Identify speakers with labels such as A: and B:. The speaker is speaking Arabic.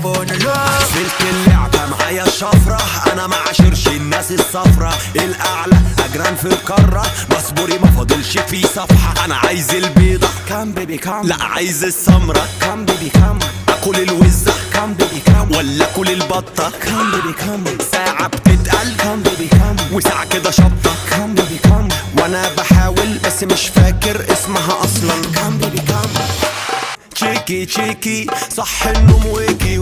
A: سلك اللعبة معايا الشفرة، انا ما عاشرش الناس الصفرة، الاعلى اجران في القارة، مصبوري ما فاضلش في صفحة. انا عايز البيضة كام بيبي كام، لا عايز السمرة كام بيبي كام، اكل الوزة كام بيبي كام، ولا اكل البطة كام بيبي كام، ساعة بتتقل كام بيبي كام، وساعة كده شطة كام بيبي كام، وانا بحاول بس مش فاكر اسمها اصلا كام بيبي كام. تشيكي تشيكي صح النوم ويكي